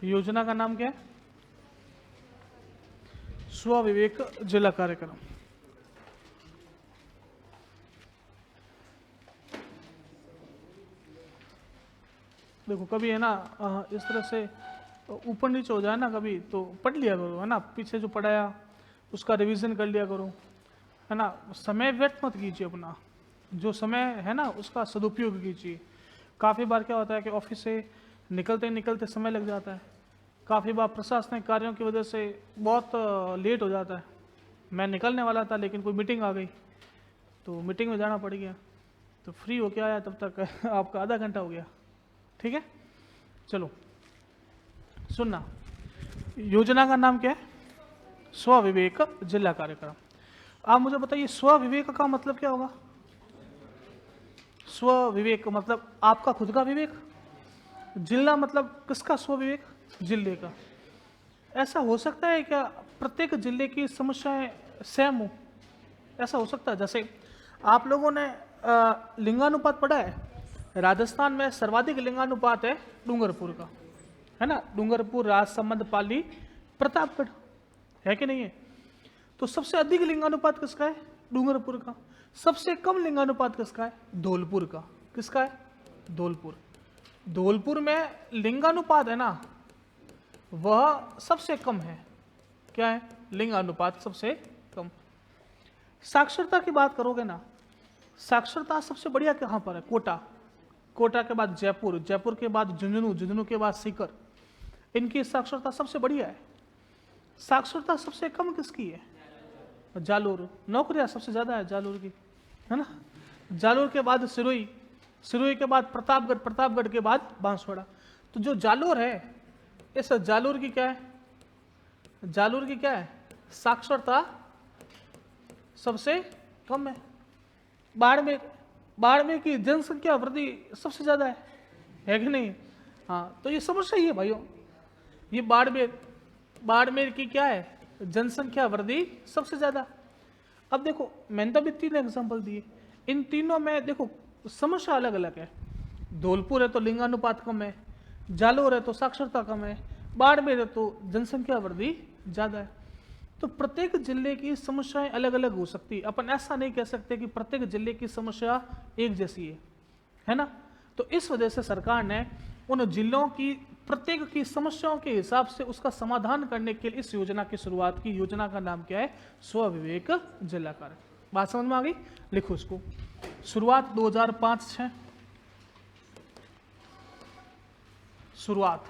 योजना का नाम क्या है? स्वविवेक जिला कार्यक्रम। देखो कभी है ना इस तरह से ऊपर नीचे हो जाए ना कभी, तो पढ़ लिया करो, है ना, पीछे जो पढ़ाया उसका रिवीजन कर लिया करो, है ना। समय व्यर्थ मत कीजिए अपना, जो समय है ना उसका सदुपयोग कीजिए। काफ़ी बार क्या होता है कि ऑफिस से निकलते निकलते समय लग जाता है, काफ़ी बार प्रशासनिक कार्यों की वजह से बहुत लेट हो जाता है। मैं निकलने वाला था लेकिन कोई मीटिंग आ गई, तो मीटिंग में जाना पड़ गया, तो फ्री होके आया तब तक आपका आधा घंटा हो गया। ठीक है, चलो सुनना, योजना का नाम क्या है? स्वविवेक जिला कार्यक्रम। आप मुझे बताइए स्वविवेक का मतलब क्या होगा? स्वविवेक मतलब आपका खुद का विवेक, जिला मतलब किसका स्वविवेक? जिले का। ऐसा हो सकता है क्या प्रत्येक जिले की समस्याएं सेम हो? ऐसा हो सकता है? जैसे आप लोगों ने लिंगानुपात पढ़ा है, राजस्थान में सर्वाधिक लिंगानुपात है डूंगरपुर का, है ना। डूंगरपुर, राजसमंद, पाली, प्रतापगढ़, है कि नहीं है? तो सबसे अधिक लिंगानुपात किसका है? डूंगरपुर का। सबसे कम लिंगानुपात किसका है? धौलपुर का। किसका है? धौलपुर। धौलपुर में लिंगानुपात है ना वह सबसे कम है। क्या है? लिंगानुपात सबसे कम। साक्षरता की बात करोगे ना, साक्षरता सबसे बढ़िया कहाँ पर है? कोटा। कोटा के बाद जयपुर, जयपुर के बाद झुंझुनू, झुंझुनू के बाद सीकर, इनकी साक्षरता सबसे बढ़िया है। साक्षरता सबसे कम किसकी है? जालोर। नौकरियां सबसे ज्यादा है जालोर की, है ना। जालोर के बाद सिरोही, सिरोही के बाद प्रतापगढ़, प्रतापगढ़ के बाद बांसवाड़ा। तो जो जालोर है, इस जालोर की क्या है? जालोर की क्या है? साक्षरता सबसे कम है। बाड़मेर, बाड़मेर की जनसंख्या वृद्धि सबसे ज्यादा है कि नहीं? हाँ, तो ये समस्या ही है भाइयों, ये बाड़मेर, बाड़मेर की क्या है? जनसंख्या वृद्धि सबसे ज्यादा। अब देखो मैंने तो अभी 3 एग्जांपल दिए, इन तीनों में देखो समस्या अलग अलग है। धौलपुर है तो लिंगानुपात कम है, जालोर है तो साक्षरता कम है, बाड़मेर है तो जनसंख्या वृद्धि ज्यादा है। तो प्रत्येक जिले की समस्याएं अलग अलग हो सकती है। अपन ऐसा नहीं कह सकते कि प्रत्येक जिले की समस्या एक जैसी है ना। तो इस वजह से सरकार ने उन जिलों की प्रत्येक की समस्याओं के हिसाब से उसका समाधान करने के लिए इस योजना की शुरुआत की। योजना का नाम क्या है? स्वविवेक जिला कार्यक्रम। बात समझ में आ गई? लिखो इसको। शुरुआत 2005-06, शुरुआत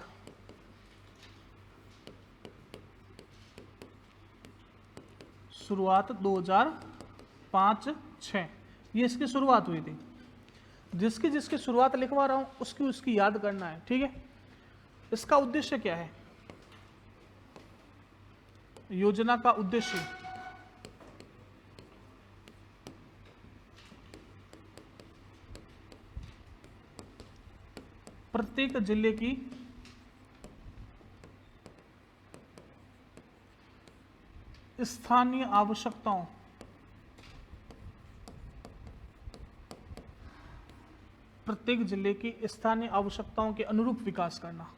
शुरुआत 2005-06, ये इसकी शुरुआत हुई थी। जिसकी जिसकी शुरुआत लिखवा रहा हूं उसकी उसकी याद करना है, ठीक है। इसका उद्देश्य क्या है? योजना का उद्देश्य प्रत्येक जिले की स्थानीय आवश्यकताओं प्रत्येक जिले की स्थानीय आवश्यकताओं के अनुरूप विकास करना,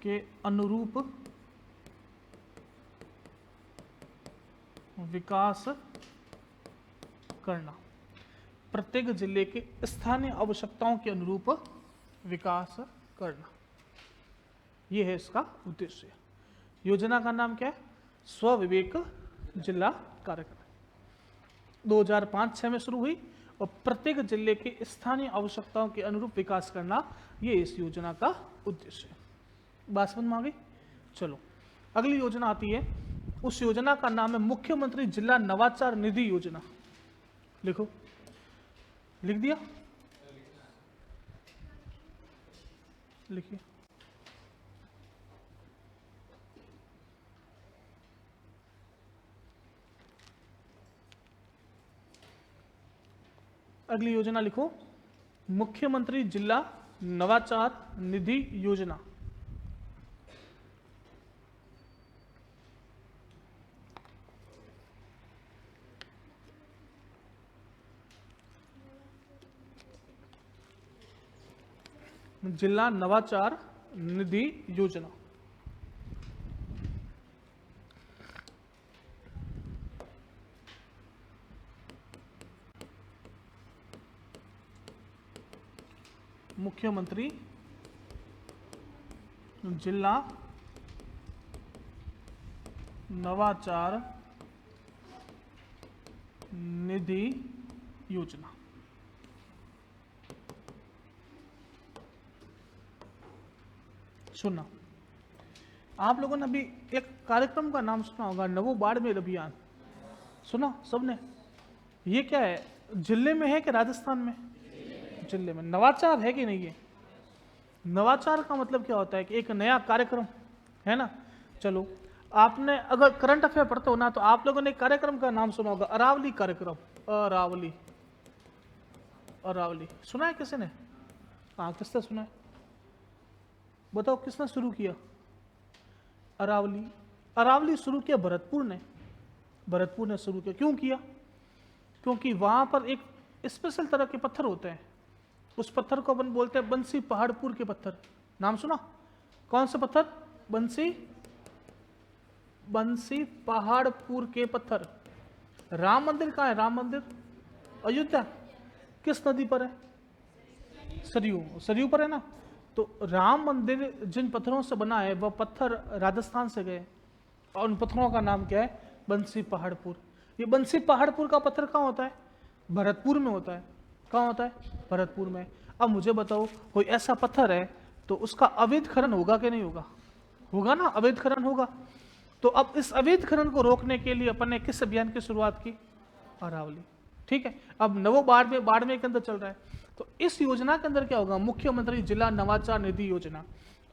के अनुरूप विकास करना। प्रत्येक जिले के स्थानीय आवश्यकताओं के अनुरूप विकास करना, यह है इसका उद्देश्य। योजना का नाम क्या है? स्वविवेक जिला कार्यक्रम। 2005-06 में शुरू हुई और प्रत्येक जिले के स्थानीय आवश्यकताओं के अनुरूप विकास करना, ये इस योजना का उद्देश्य है। बात समझ में आ गई? चलो अगली योजना आती है, उस योजना का नाम है मुख्यमंत्री जिला नवाचार निधि योजना। लिखो, लिख दिया? लिखिए। अगली योजना लिखो, मुख्यमंत्री जिला नवाचार निधि योजना। जिला नवाचार निधि योजना। मुख्यमंत्री जिला नवाचार निधि योजना। सुना, आप लोगों ने अभी एक कार्यक्रम का नाम सुना होगा, नवो बाड़मेर अभियान। सुना सबने? ये क्या है, जिले में है कि राजस्थान में? जिले में। नवाचार है कि नहीं है? नवाचार का मतलब क्या होता है कि एक नया कार्यक्रम, है ना। चलो, आपने अगर करंट अफेयर पढ़ते हो ना, तो आप लोगों ने एक कार्यक्रम का नाम सुना होगा, अरावली कार्यक्रम। अरावली, अरावली सुना है किसी ने? हाँ, किसने सुना है? बताओ किसने शुरू किया अरावली? अरावली शुरू किया भरतपुर ने। भरतपुर ने शुरू किया। क्यों किया? क्योंकि वहां पर एक स्पेशल तरह के पत्थर होते हैं, उस पत्थर को अपन बोलते हैं बंसी पहाड़पुर के पत्थर। नाम सुना? कौन से पत्थर? बंसी पहाड़पुर के पत्थर। राम मंदिर कहाँ है? राम मंदिर अयोध्या। किस नदी पर है? सरयू। सरयू पर है ना। तो राम मंदिर जिन पत्थरों से बना है वह पत्थर राजस्थान से गए, और उन पत्थरों का नाम क्या है? बंसी पहाड़पुर। ये बंसी पहाड़पुर का पत्थर कहाँ होता है? भरतपुर में होता है। कहाँ होता है? भरतपुर में। अब मुझे बताओ, कोई ऐसा पत्थर है तो उसका अवैध खनन होगा कि नहीं होगा? होगा ना, अवैध खनन होगा। तो अब इस अवैध खनन को रोकने के लिए अपन ने किस अभियान की शुरुआत की? अरावली। ठीक है। अब नवो बाड़मेर के अंदर चल रहा है, तो इस योजना के अंदर क्या होगा? मुख्यमंत्री जिला नवाचार निधि योजना।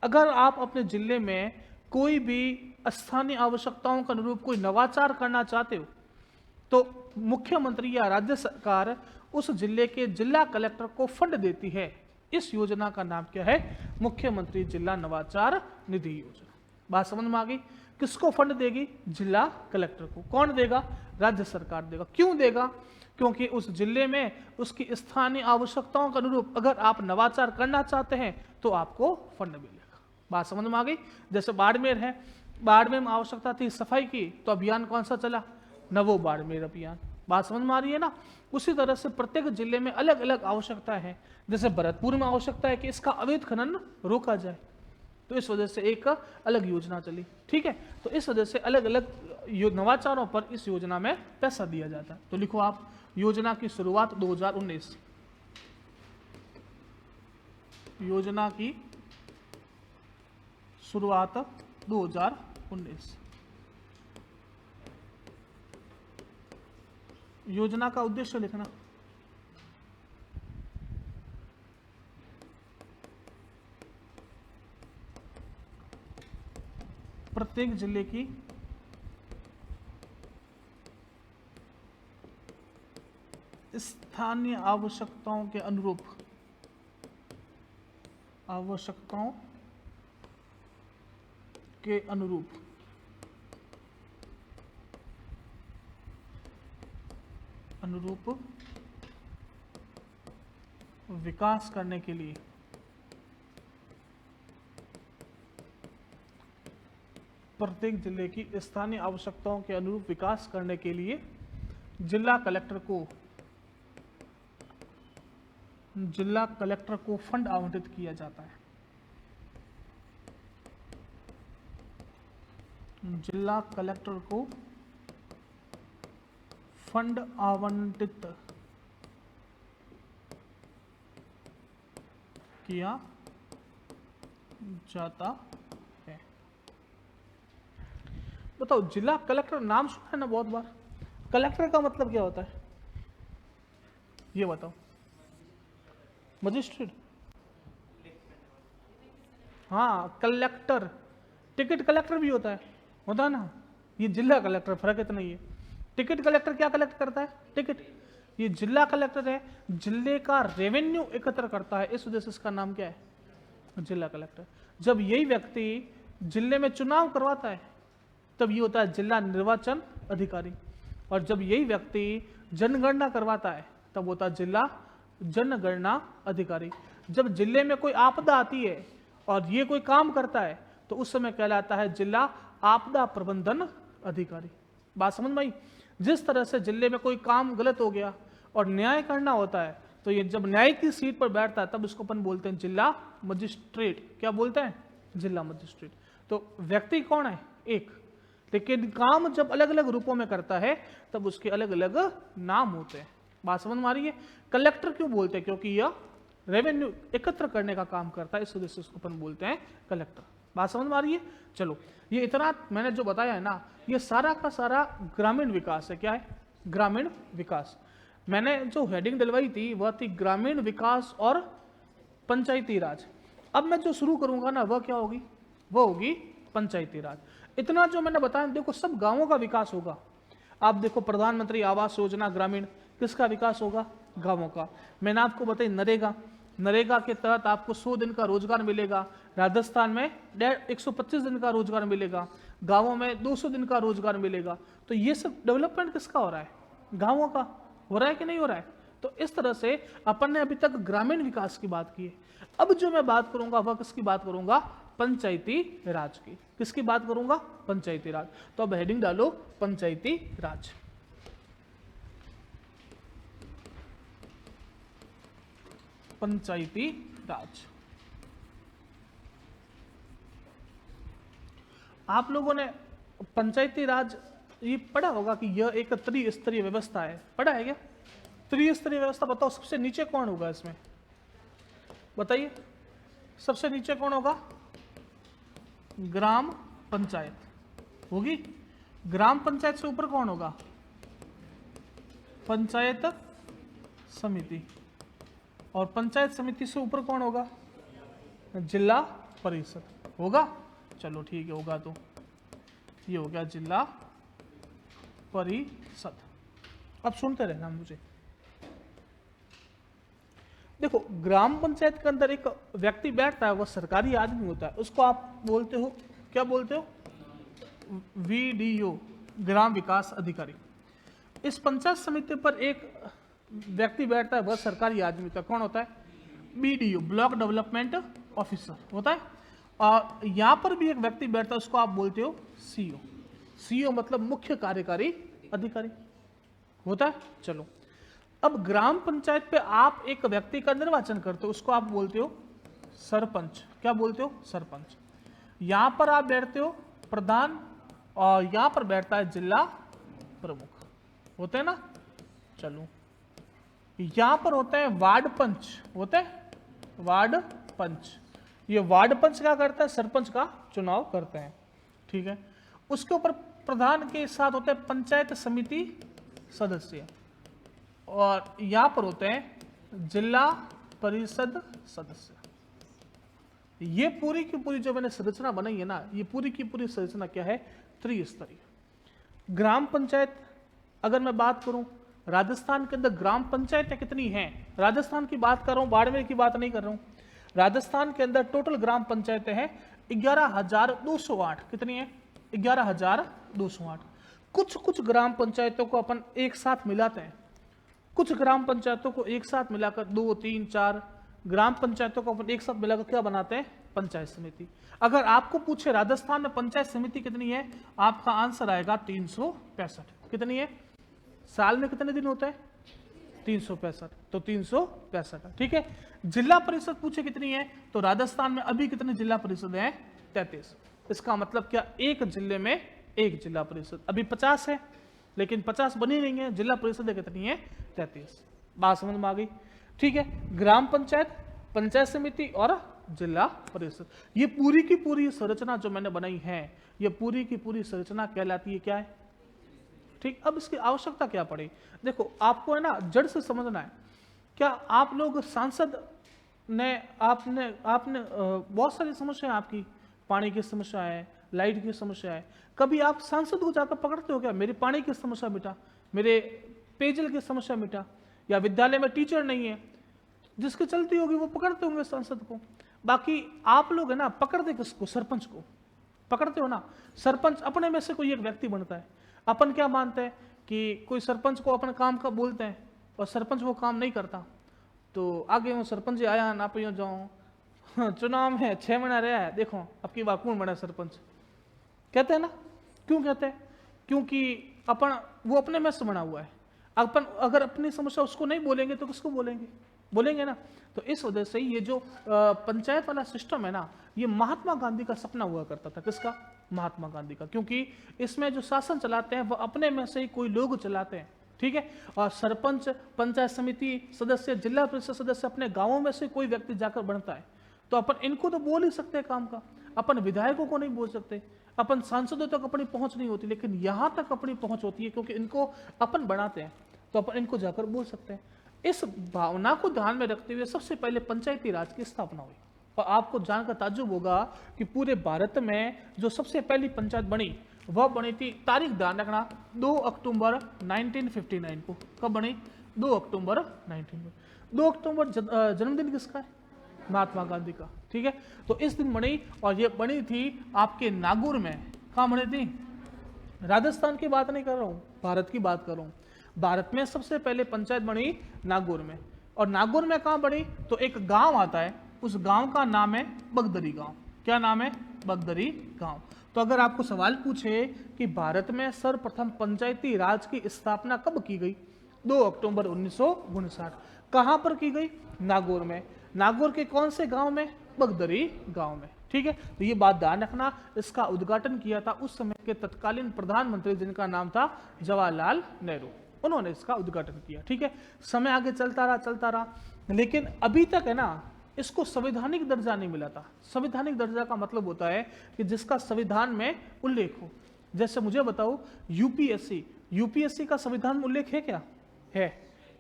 अगर आप अपने जिले में कोई भी स्थानीय आवश्यकताओं के अनुरूप कोई नवाचार करना चाहते हो, तो मुख्यमंत्री या राज्य सरकार उस जिले के जिला कलेक्टर को फंड देती है। इस योजना का नाम क्या है? मुख्यमंत्री जिला नवाचार निधि योजना। बात समझ में आ गई? किसको फंड देगी? जिला कलेक्टर को। कौन देगा? राज्य सरकार देगा। क्यों देगा? क्योंकि उस जिले में उसकी स्थानीय आवश्यकताओं के अनुरूप अगर आप नवाचार करना चाहते हैं तो आपको फंड मिलेगा। बात समझ में आ गई? जैसे बाड़मेर है, बाड़मेर में आवश्यकता थी सफाई की, तो अभियान कौन सा चला? नवो बाड़मेर अभियान। बात समझ में आ रही है ना? उसी तरह से प्रत्येक जिले में अलग अलग आवश्यकता है। जैसे भरतपुर में आवश्यकता है कि इसका अवैध खनन रोका जाए, तो इस वजह से एक अलग योजना चली। ठीक है। तो इस वजह से अलग अलग नवाचारों पर इस योजना में पैसा दिया जाता है। तो लिखो आप, योजना की शुरुआत 2019। योजना की शुरुआत 2019। योजना का उद्देश्य लिखना। प्रत्येक जिले की स्थानीय आवश्यकताओं के अनुरूप विकास करने के लिए प्रत्येक जिले की स्थानीय आवश्यकताओं के अनुरूप विकास करने के लिए जिला कलेक्टर को फंड आवंटित किया जाता है। जिला कलेक्टर को फंड आवंटित किया जाता है। बताओ, जिला कलेक्टर नाम सुना है ना बहुत बार? कलेक्टर का मतलब क्या होता है ये बताओ? मजिस्ट्रेट। हाँ, कलेक्टर। टिकट कलेक्टर भी होता है ना। ये जिला कलेक्टर, फर्क इतना ही है। टिकट कलेक्टर क्या कलेक्ट करता है? टिकट। ये जिला कलेक्टर है, जिले का रेवेन्यू एकत्र करता है, इस वजह से इसका नाम क्या है? जिला कलेक्टर। जब यही व्यक्ति जिले में चुनाव करवाता है तब ये होता है जिला निर्वाचन अधिकारी, और जब यही व्यक्ति जनगणना करवाता है तब होता है जिला जनगणना अधिकारी। जब जिले में कोई आपदा आती है और ये कोई काम करता है तो उस समय कहलाता है जिला आपदा प्रबंधन अधिकारी। बात समझ में आई? जिस तरह से जिले में कोई काम गलत हो गया और न्याय करना होता है, तो ये जब न्याय की सीट पर बैठता है तब उसको अपन बोलते हैं जिला मजिस्ट्रेट। क्या बोलते हैं? जिला मजिस्ट्रेट। तो व्यक्ति कौन है? एक, लेकिन काम जब अलग अलग रूपों में करता है तब उसके अलग अलग नाम होते हैं। बात समझ में आ रही है? कलेक्टर क्यों बोलते हैं? क्योंकि यह रेवेन्यू एकत्र करने का काम करता है, इस वजह से उसको अपन बोलते हैं कलेक्टर। बात समझ में आ रही है? चलो, ये इतना मैंने जो बताया है ना, ये सारा का सारा ग्रामीण विकास है। क्या है? ग्रामीण विकास। मैंने जो हेडिंग डलवाई थी वह थी ग्रामीण विकास और पंचायती राज। अब मैं जो शुरू करूंगा ना वह क्या होगी? वह होगी पंचायती राज। इतना जो मैंने बताया, देखो सब गांवों का विकास होगा। आप देखो प्रधानमंत्री आवास योजना ग्रामीण, किसका विकास होगा? गांवों का। मैंने आपको बताई नरेगा, नरेगा के तहत आपको 100 दिन का रोजगार मिलेगा। राजस्थान में 125 दिन का रोजगार मिलेगा, गांवों में 200 दिन का रोजगार मिलेगा। तो ये सब डेवलपमेंट किसका हो रहा है? गांवों का। हो रहा है कि नहीं हो रहा है? तो इस तरह से अपन ने अभी तक ग्रामीण विकास की बात की है। अब जो मैं बात करूंगा वह किसकी बात करूंगा? पंचायती राज की। किसकी बात करूंगा? पंचायती राज। तो अब हेडिंग डालो पंचायती राज। पंचायती राज। आप लोगों ने पंचायती राज ये पढ़ा होगा कि यह एक त्रिस्तरीय व्यवस्था है। पढ़ा है क्या? त्रिस्तरीय व्यवस्था। बताओ सबसे नीचे कौन होगा इसमें? बताइए, सबसे नीचे कौन होगा? ग्राम पंचायत होगी। ग्राम पंचायत से ऊपर कौन होगा? पंचायत समिति। और पंचायत समिति से ऊपर कौन होगा? जिला परिषद होगा। चलो ठीक है, होगा तो ये हो गया जिला परिषद। अब सुनते रहना मुझे। देखो, ग्राम पंचायत के अंदर एक व्यक्ति बैठता है, वह सरकारी आदमी होता है, उसको आप बोलते हो, क्या बोलते हो? VDO, ग्राम विकास अधिकारी। इस पंचायत समिति पर एक व्यक्ति बैठता है, वह सरकारी आदमी का कौन होता है? BDO, ब्लॉक डेवलपमेंट ऑफिसर होता है। और यहां पर भी एक व्यक्ति बैठता है, उसको आप बोलते हो CO। CO मतलब मुख्य कार्यकारी अधिकारी होता है। चलो, अब ग्राम पंचायत पे आप एक व्यक्ति का निर्वाचन करते हो, उसको आप बोलते हो सरपंच। क्या बोलते हो? सरपंच। यहां पर आप बैठते हो प्रधान, और यहां पर बैठता है जिला प्रमुख, होते हैं ना। चलो, यहां पर होते हैं वार्ड पंच, होते हैं वार्ड पंच। ये वार्ड पंच क्या करता है? सरपंच का चुनाव करते हैं। ठीक है। उसके ऊपर प्रधान के साथ होते हैं पंचायत समिति सदस्य, और यहां पर होते हैं जिला परिषद सदस्य। ये पूरी की पूरी जो मैंने संरचना बनाई है ना, ये पूरी की पूरी संरचना क्या है? त्रिस्तरीय। ग्राम पंचायत अगर मैं बात करूं, राजस्थान के अंदर ग्राम पंचायतें कितनी हैं? राजस्थान की बात कर रहा हूं, बाड़मेर की बात नहीं कर रहा हूं। राजस्थान के अंदर टोटल ग्राम पंचायतें हैं 11,208। कितनी है? 11,208। कुछ कुछ ग्राम पंचायतों को अपन एक साथ मिलाते हैं, कुछ ग्राम पंचायतों को एक साथ मिलाकर 2, 3, 4 ग्राम पंचायतों को अपन एक साथ मिलाकर क्या बनाते हैं? पंचायत समिति। अगर आपको पूछे राजस्थान में पंचायत समिति कितनी है, आपका आंसर आएगा 365। कितनी है? साल में कितने दिन होते हैं? 365। तो 365 है। ठीक है। जिला परिषद पूछे कितनी है, तो राजस्थान में अभी कितने जिला परिषद हैं? 33। इसका मतलब क्या? एक जिले में एक जिला परिषद। अभी 50 है, लेकिन 50 बनी नहीं है। जिला परिषद कितनी है? 33। बात समझ में आ गई? ठीक है। ग्राम पंचायत, पंचायत समिति और जिला परिषद, ये पूरी की पूरी संरचना जो मैंने बनाई है, ये पूरी की पूरी संरचना कहलाती है क्या है? ठीक। अब इसकी आवश्यकता क्या पड़ी? देखो, आपको है ना जड़ से समझना है। क्या आप लोग सांसद ने आपने बहुत सारी समस्या है आपकी, पानी की समस्या है, लाइट की समस्या है, कभी आप सांसद को जाकर पकड़ते हो क्या? मेरी पानी की समस्या मिटा, मेरे पेयजल की समस्या मिटा, या विद्यालय में टीचर नहीं है, जिसकी चलती होगी वो पकड़ते होंगे सांसद को। बाकी आप लोग है ना पकड़ते किसको? सरपंच को पकड़ते हो ना। सरपंच अपने में से कोई एक व्यक्ति बनता है। अपन क्या मानते हैं कि कोई सरपंच को अपने काम का बोलते हैं और सरपंच वो काम नहीं करता, तो आगे वो सरपंच आया ना पे जाऊँ हाँ, चुनाव में 6 महीना रहा है, देखो अब की बार कौन बना सरपंच, कहते हैं ना। क्यों कहते हैं? क्योंकि अपन वो अपने में से बना हुआ है। अपन अगर अपनी समस्या उसको नहीं बोलेंगे तो किसको बोलेंगे? बोलेंगे ना। तो इस वजह से ये जो पंचायत वाला सिस्टम है ना, ये महात्मा गांधी का सपना हुआ करता था। किसका? महात्मा गांधी का। क्योंकि इसमें जो शासन चलाते हैं वो अपने में से ही कोई लोग चलाते हैं, ठीक है। और सरपंच, पंचायत समिति सदस्य, जिला परिषद सदस्य अपने गांवों में से कोई व्यक्ति जाकर बनता है। तो अपन इनको तो बोल ही सकते हैं काम का, अपन विधायकों को नहीं बोल सकते, अपन सांसदों तक अपनी पहुंच नहीं होती, लेकिन यहां तक अपनी पहुंच होती है क्योंकि इनको अपन बनाते हैं, तो अपन इनको जाकर बोल सकते हैं। इस भावना को ध्यान में रखते हुए सबसे पहले पंचायती राज की स्थापना हुई। और आपको जानकर ताज्जुब होगा कि पूरे भारत में जो सबसे पहली पंचायत बनी वह बनी थी, तारीख ध्यान रखना, 2 अक्टूबर 1959 को। कब बनी? 2 अक्टूबर 1959। 2 अक्टूबर जन्मदिन किसका है? महात्मा गांधी का, ठीक है। तो इस दिन बनी, और ये बनी थी आपके नागौर में। कहाँ बनी थी? राजस्थान की बात नहीं कर रहा हूँ, भारत की बात कर रहा हूँ। भारत में सबसे पहले पंचायत बनी नागौर में। और नागौर में कहाँ बनी? तो एक गांव आता है, उस गांव का नाम है बगदरी गांव। क्या नाम है? बगदरी गांव। तो अगर आपको सवाल पूछे कि भारत में सर्वप्रथम पंचायती राज की स्थापना कब की गई? 2 अक्टूबर 1959। कहां पर की गई? नागौर में। नागौर के कौन से गांव में? बगदरी गांव में, ठीक है। तो ये बात ध्यान रखना। इसका उद्घाटन किया था उस समय के तत्कालीन प्रधानमंत्री, जिनका नाम था जवाहरलाल नेहरू। उन्होंने इसका उद्घाटन किया, ठीक है। समय आगे चलता रहा, लेकिन अभी तक है ना, इसको संवैधानिक दर्जा नहीं मिला था। संवैधानिक दर्जा का मतलब होता है कि जिसका संविधान में उल्लेख हो। जैसे मुझे बताओ, यूपीएससी का संविधान में उल्लेख है क्या? है।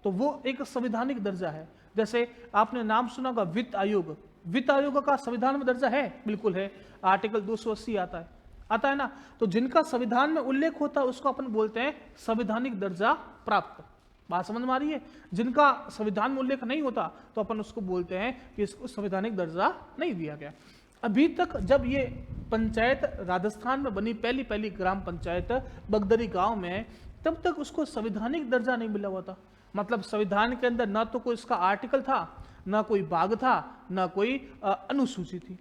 तो वो एक संवैधानिक दर्जा है। जैसे आपने नाम सुना होगा वित्त आयोग, वित्त आयोग का संविधान में दर्जा है, बिल्कुल है। आर्टिकल 280 आता है ना। तो जिनका संविधान में उल्लेख होता है उसको अपन बोलते हैं संवैधानिक दर्जा प्राप्त। बात समझ में आ रही है? जिनका संविधान में उल्लेख नहीं होता तो अपन उसको बोलते हैं कि इसको संवैधानिक दर्जा नहीं दिया गया। अभी तक जब ये पंचायत राजस्थान में बनी, पहली ग्राम पंचायत बगदरी गांव में, तब तक उसको संवैधानिक दर्जा नहीं मिला हुआ था। मतलब संविधान के अंदर ना तो कोई इसका आर्टिकल था, ना कोई भाग था, ना कोई अनुसूची थी।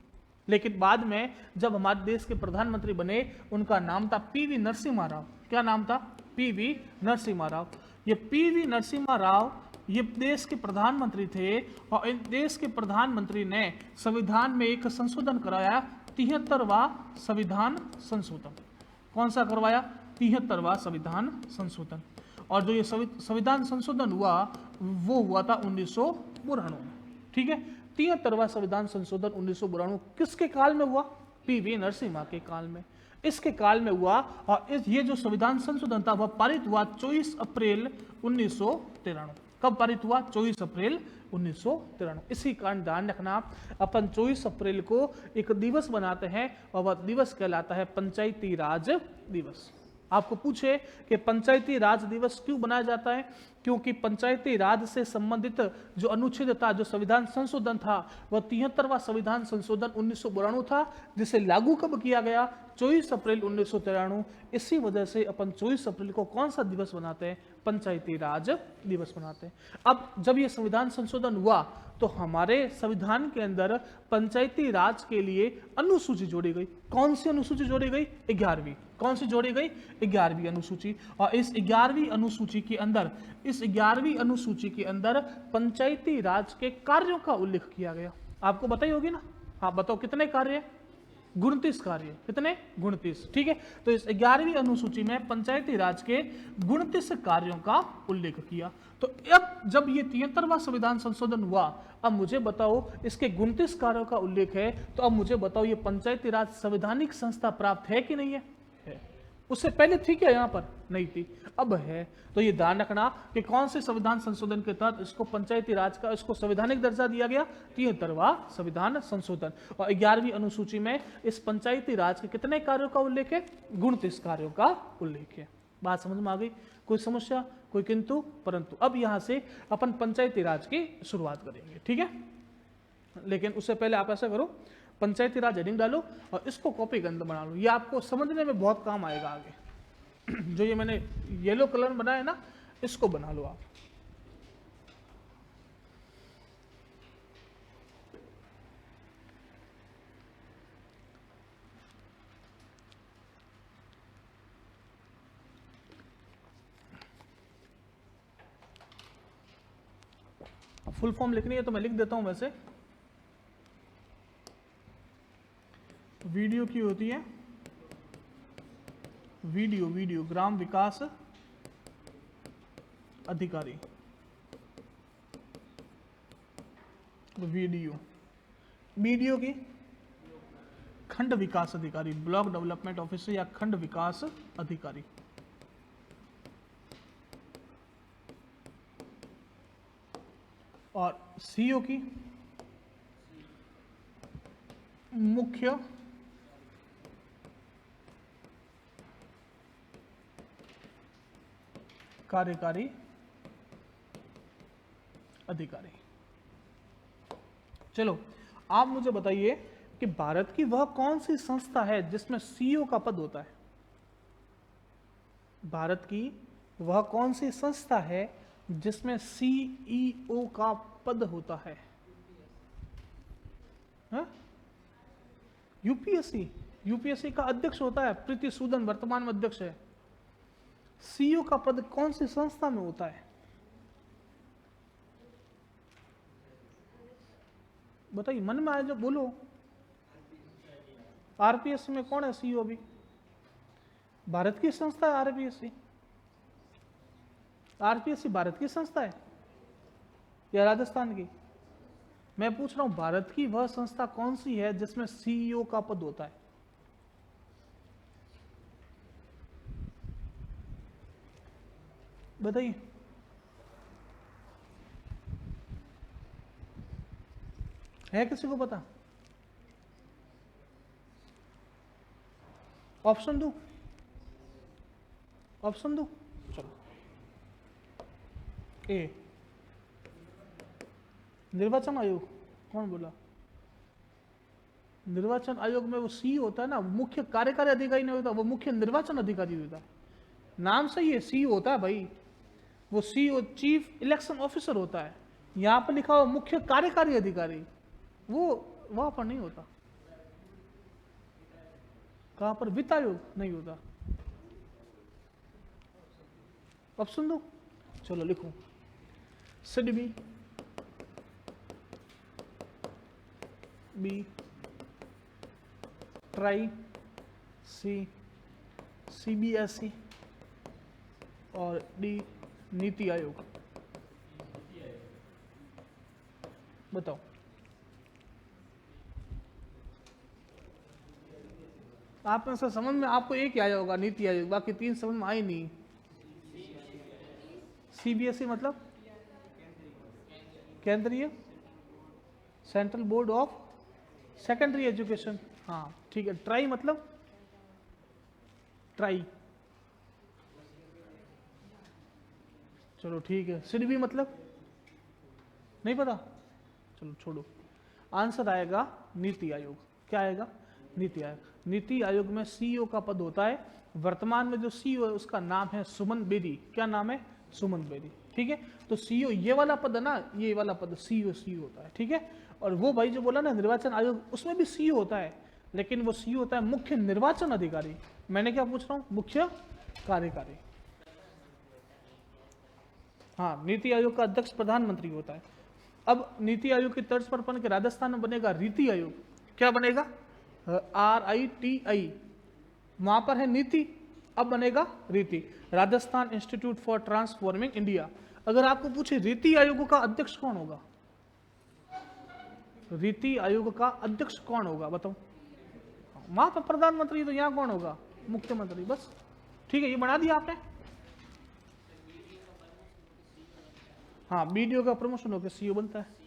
लेकिन बाद में जब हमारे देश के प्रधानमंत्री बने, उनका नाम था पीवी नरसिम्हा राव। क्या नाम था? पीवी नरसिम्हा राव। ये पीवी नरसिम्हा राव ये देश के प्रधानमंत्री थे, और इन देश के प्रधानमंत्री ने संविधान में एक संशोधन कराया, 73वां संविधान संशोधन। कौन सा करवाया? 73वां संविधान संशोधन। और जो ये संविधान संशोधन हुआ वो हुआ था 1992 में, ठीक है। 73वां संविधान संशोधन 1992 किसके काल में हुआ? पीवी नरसिम्हा के काल में। इसके काल में हुआ, और ये जो संविधान संशोधन था वह पारित हुआ 24 अप्रैल 1993। कब पारित हुआ? 24 अप्रैल 1993। इसी कारण ध्यान रखना, अपन 24 अप्रैल को एक दिवस बनाते हैं, और वह दिवस कहलाता है पंचायती राज दिवस। आपको पूछे कि पंचायती राज दिवस क्यों बनाया जाता है? क्योंकि पंचायती राज से संबंधित जो अनुच्छेद था, जो संविधान संशोधन था, वह 73वां संविधान संशोधन 1992 था, जिसे लागू कब किया गया? 24 अप्रैल 1993। इसी वजह से अपन 24 अप्रैल को कौन सा दिवस मनाते हैं? पंचायती राज दिवस मनाते हैं। अब जब ये संविधान संशोधन हुआ तो हमारे संविधान के अंदर पंचायती राज के लिए अनुसूची जोड़ी गई। कौन सी अनुसूची जोड़ी गई? 11वीं। कौन सी जोड़ी गई? 11वीं अनुसूची। और इस 11वीं अनुसूची के अंदर पंचायती राज के कार्यों का उल्लेख किया गया। आपको बताई होगी ना? हाँ बताओ, कितने कार्य? 29 कार्य। कितने? 29, ठीक है। तो इस 11वीं अनुसूची में पंचायती राज के 29 कार्यों का उल्लेख किया। तो अब जब ये 73वां संविधान संशोधन हुआ, अब मुझे बताओ इसके 29 कार्यों का उल्लेख है, तो अब मुझे बताओ ये पंचायती राज संवैधानिक संस्था प्राप्त है कि नहीं है? उससे पहले थी क्या? यहाँ पर नहीं थी, अब है। तो ये ध्यान रखना कि कौन से संविधान संशोधन के तहत इसको पंचायती राज का इसको संवैधानिक दर्जा दिया गया? 73वां संविधान संशोधन। और 11वीं अनुसूची में इस पंचायती राज के कितने कार्यों का उल्लेख है? 29 कार्यों का उल्लेख है। बात समझ में आ गई? कोई समस्या, कोई किंतु परंतु? अब यहां से अपन पंचायती राज की शुरुआत करेंगे, ठीक है। लेकिन उससे पहले आप ऐसा करो, पंचायती राज हेडिंग डालो और इसको कॉपी के अंदर बना लो। ये आपको समझने में बहुत काम आएगा आगे। जो ये मैंने येलो कलर बनाया ना, इसको बना लो आप। फुल फॉर्म लिखनी है तो मैं लिख देता हूं वैसे। वीडियो की होती है वीडियो ग्राम विकास अधिकारी। वीडियो की खंड विकास अधिकारी, ब्लॉक डेवलपमेंट ऑफिसर या खंड विकास अधिकारी। और सीईओ की मुख्य कार्यकारी अधिकारी। चलो आप मुझे बताइए कि भारत की वह कौन सी संस्था है जिसमें सीईओ का पद होता है? भारत की वह कौन सी संस्था है जिसमें सीईओ का पद होता है? यूपीएससी। यूपीएससी का अध्यक्ष होता है प्रीति सूदन, वर्तमान में अध्यक्ष है। सीईओ का पद कौन सी संस्था में होता है? बताइए, मन में आए जो बोलो। आरपीएससी में कौन है सीईओ? भी भारत की संस्था है आरपीएससी। आरपीएससी भारत की संस्था है या राजस्थान की? मैं पूछ रहा हूं भारत की वह संस्था कौन सी है जिसमें सीईओ का पद होता है? बताइए। है किसी को पता? ऑप्शन दो, ऑप्शन दो। चलो, ए निर्वाचन आयोग। कौन बोला? निर्वाचन आयोग में वो सी होता है ना, मुख्य कार्यकारी अधिकारी नहीं होता, वो मुख्य निर्वाचन अधिकारी होता है। नाम सही है, सी होता है भाई। वो सी चीफ इलेक्शन ऑफिसर होता है। यहां पर लिखा हुआ मुख्य कार्यकारी अधिकारी, वो वहां पर नहीं होता। कहां पर? वित्त आयोग नहीं होता। ऑप्शन दो। चलो लिखो, सिडबी, बी ट्राई, सी सीबीएसई और डी नीति आयोग। बताओ। आप में से समझ में आपको एक ही आया होगा, नीति आयोग, बाकी तीन समझ में आई नहीं। सीबीएसई मतलब केंद्रीय, central board of secondary education. हाँ ठीक है। ट्राई मतलब ट्राई। चलो ठीक है। सिडबी मतलब नहीं पता, चलो छोड़ो। आंसर आएगा नीति आयोग। क्या आएगा? नीति आयोग। नीति आयोग में सीईओ का पद होता है। वर्तमान में जो सीईओ है उसका नाम है सुमन बेदी। क्या नाम है? सुमन बेदी। ठीक है। तो सीईओ ये वाला पद है ना, ये वाला पद सीईओ होता है। ठीक है। और वो भाई जो बोला ना निर्वाचन आयोग, उसमें भी सीईओ होता है, लेकिन वो सीईओ होता है मुख्य निर्वाचन अधिकारी। मैंने क्या पूछ रहा हूं? मुख्य कार्यकारी। हाँ, नीति आयोग का अध्यक्ष प्रधानमंत्री होता है। अब नीति आयोग की तर्ज पर बन के राजस्थान में बनेगा रीति आयोग। क्या बनेगा? RITI। वहां पर है नीति, अब बनेगा रीति। Rajasthan institute for transforming India. अगर आपको पूछे रीति आयोग का अध्यक्ष कौन होगा, रीति आयोग का अध्यक्ष कौन होगा बताओ? वहां पर प्रधानमंत्री, तो यहां कौन होगा? मुख्यमंत्री। बस ठीक है, ये बना दिया आपने। हाँ, बीडीओ का प्रमोशन होकर सीईओ बनता है।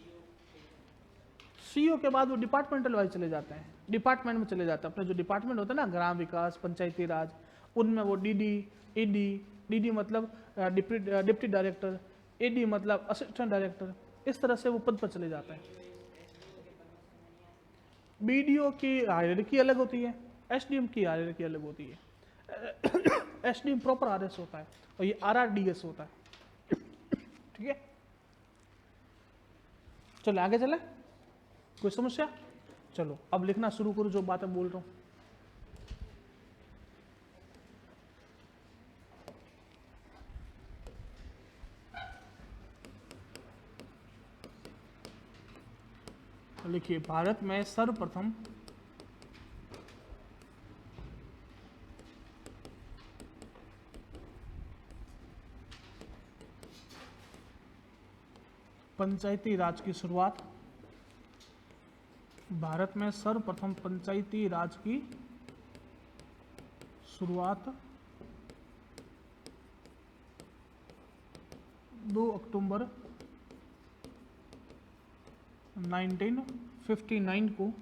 सीईओ के बाद वो डिपार्टमेंटल वाइज चले जाते हैं, डिपार्टमेंट में चले जाते हैं। अपने जो डिपार्टमेंट होता है ना, ग्राम विकास, पंचायती राज, उनमें वो डीडी, ईडी, डीडी मतलब डिप्टी डायरेक्टर, एडी मतलब असिस्टेंट डायरेक्टर, इस तरह से वो पद पर चले जाते हैं। बीडीओ की हायरार्की अलग होती है, एसडीएम की हायरार्की अलग होती है। एसडीएम प्रॉपर आरएस होता है और ये आरआरडीएस होता है। ठीक है, चलो आगे चले। कोई समस्या? चलो अब लिखना शुरू करो जो बातें बोल रहा हूं। लिखिए, भारत में सर्वप्रथम पंचायती राज की शुरुआत, भारत में सर्वप्रथम पंचायती राज की शुरुआत 2 अक्टूबर 1959 को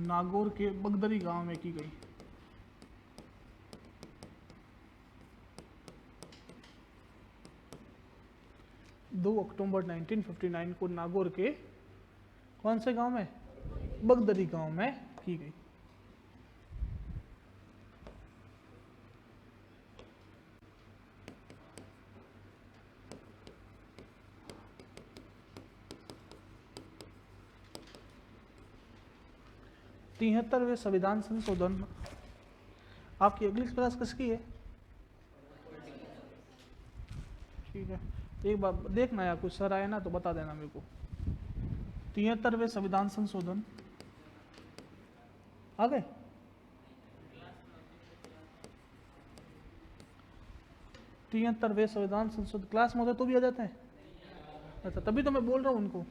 नागौर के बगदरी गांव में की गई। दो अक्टूबर 1959 को नागौर के कौन से गांव में? बगदरी गांव में की गई। तिहत्तरवें संविधान संशोधन, आपकी अगली क्लास किसकी है? ठीक है, एक बार देखना यार, कुछ सर आए ना तो बता देना मेरे को। 73वें संविधान संशोधन आ गए? 73वें संविधान संशोधन क्लास में होता तो भी आ जाते हैं। अच्छा, तभी तो मैं बोल रहा हूँ उनको।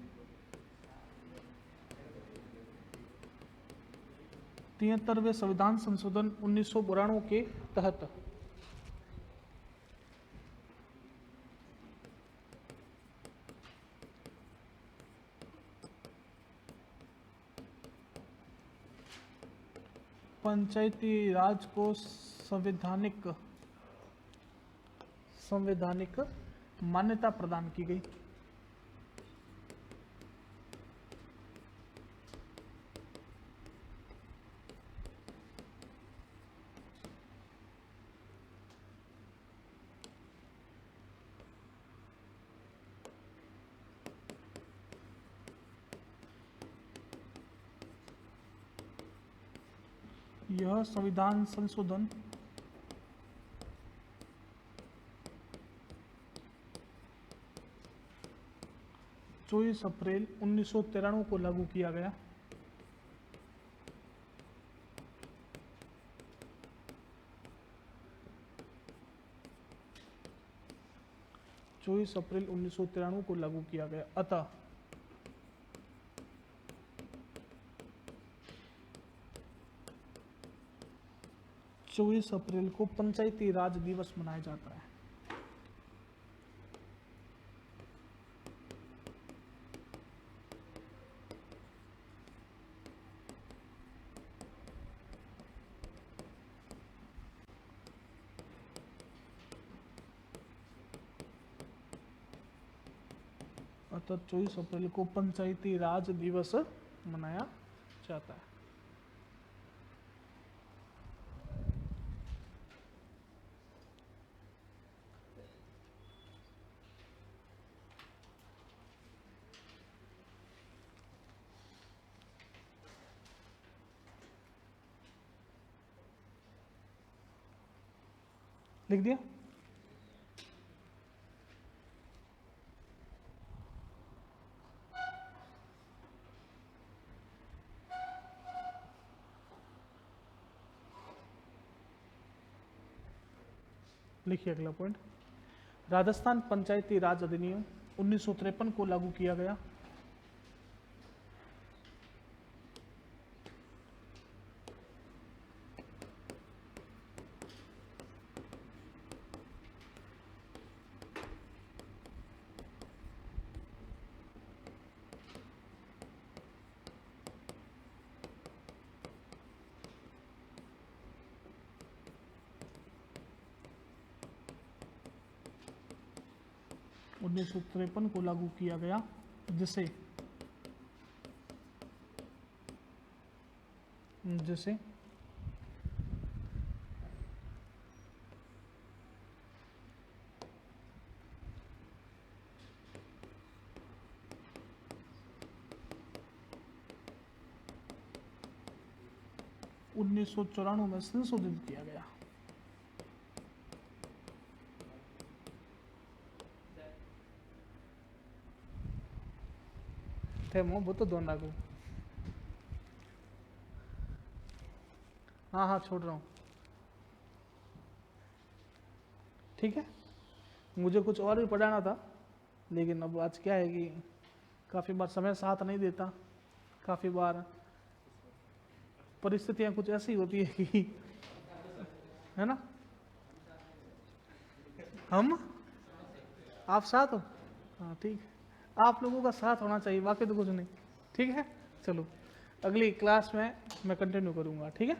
73वें संविधान संशोधन 1992 के तहत पंचायती राज को संवैधानिक मान्यता प्रदान की गई। यह संविधान संशोधन 24 अप्रैल 1993 को लागू किया गया। अप्रैल 1993 को लागू किया गया। अतः चौबीस अप्रैल को पंचायती राज दिवस मनाया जाता है। अतः 24 अप्रैल को पंचायती राज दिवस मनाया जाता है। लिख दिया? लिखिए अगला पॉइंट। राजस्थान पंचायती राज अधिनियम 1953 को लागू किया गया। उन्नीस सौ 53 को लागू किया गया, जिसे जिसे उन्नीस सौ 94 में संशोधित किया गया। थे मो वो तो दोनों को। हाँ हाँ छोड़ रहा हूँ। ठीक है, मुझे कुछ और भी पढ़ाना था, लेकिन अब आज क्या है कि काफ़ी बार समय साथ नहीं देता, काफ़ी बार परिस्थितियाँ कुछ ऐसी होती है कि है ना। हम आप साथ हो, हाँ ठीक है, आप लोगों का साथ होना चाहिए, बाकी तो कुछ नहीं। ठीक है, चलो अगली क्लास में मैं कंटिन्यू करूँगा, ठीक है।